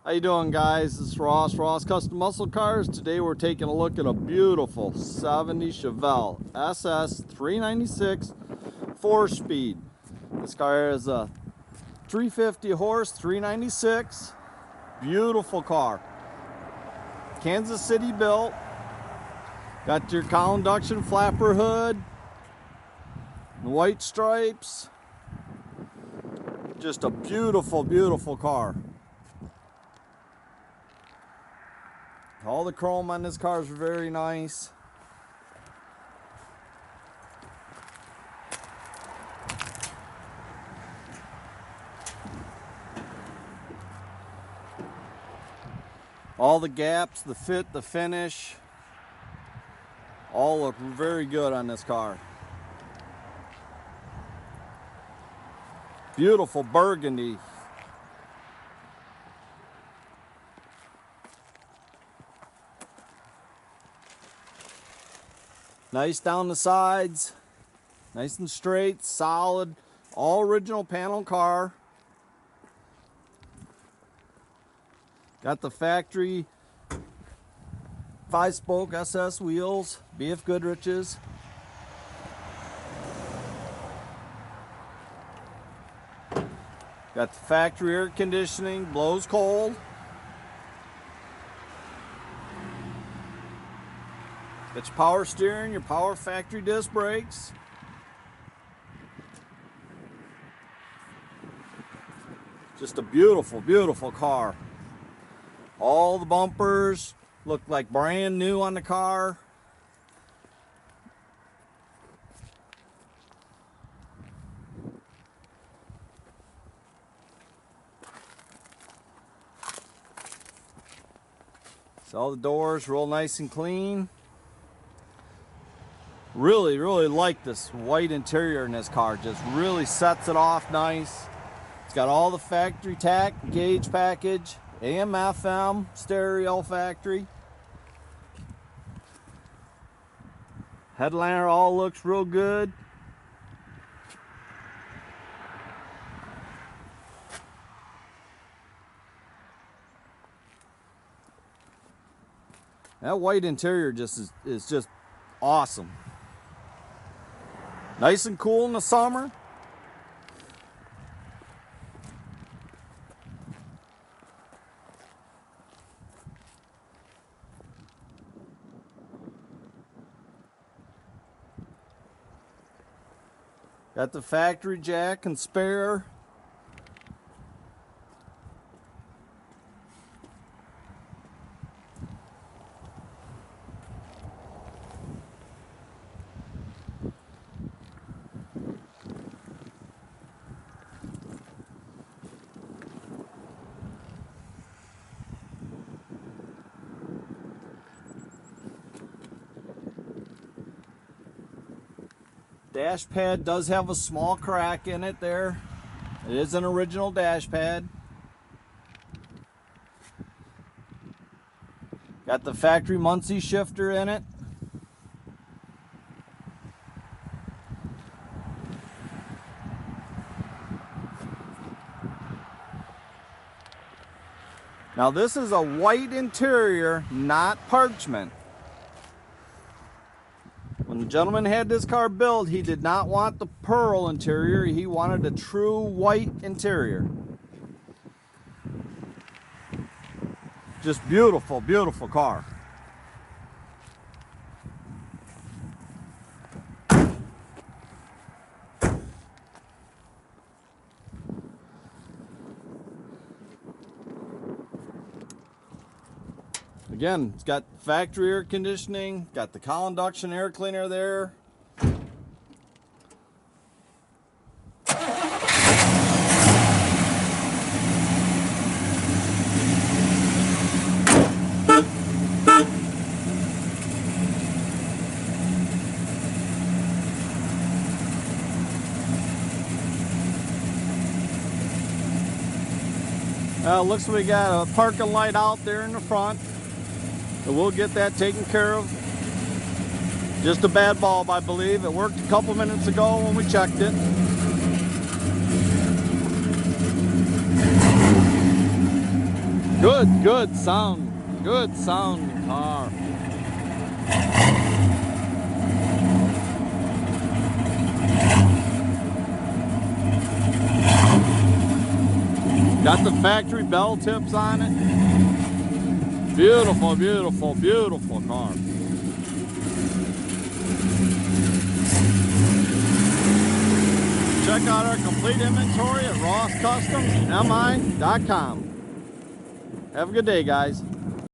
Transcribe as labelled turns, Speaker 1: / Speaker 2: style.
Speaker 1: How you doing, guys? This is Ross Custom Muscle Cars. Today we're taking a look at a beautiful 70 Chevelle SS 396 4-speed. This car is a 350 horse 396. Beautiful car. Kansas City built. Got your cowl induction flapper hood, the white stripes. Just a beautiful, beautiful car. All the chrome on this car is very nice. All the gaps, the fit, the finish, all look very good on this car. Beautiful burgundy. Nice down the sides, nice and straight, solid, all original panel car. Got the factory 5-spoke SS wheels, BF Goodrich's. Got the factory air conditioning, blows cold. Got your power steering, your power factory disc brakes. Just a beautiful, beautiful car. All the bumpers look like brand new on the car. So all the doors real nice and clean. Really like this white interior in this car. Just really sets it off nice. It's got all the factory tach gauge package, AM FM stereo factory. Headliner all looks real good. That white interior just is just awesome. Nice and cool in the summer. Got the factory jack and spare. Dash pad does have a small crack in it there. It is an original dash pad. Got the factory Muncie shifter in it. Now this is a white interior, not parchment. When the gentleman had this car built, he did not want the pearl interior. He wanted a true white interior. Just beautiful, beautiful car. Again, it's got factory air conditioning, got the cowl induction air cleaner there. Looks like we got a parking light out there in the front. So we'll get that taken care of. Just a bad bulb, I believe. It worked a couple minutes ago when we checked it. Good sound. Good sound car. Got the factory bell tips on it. Beautiful, beautiful, beautiful car. Check out our complete inventory at rosscustomsmi.com. Have a good day, guys.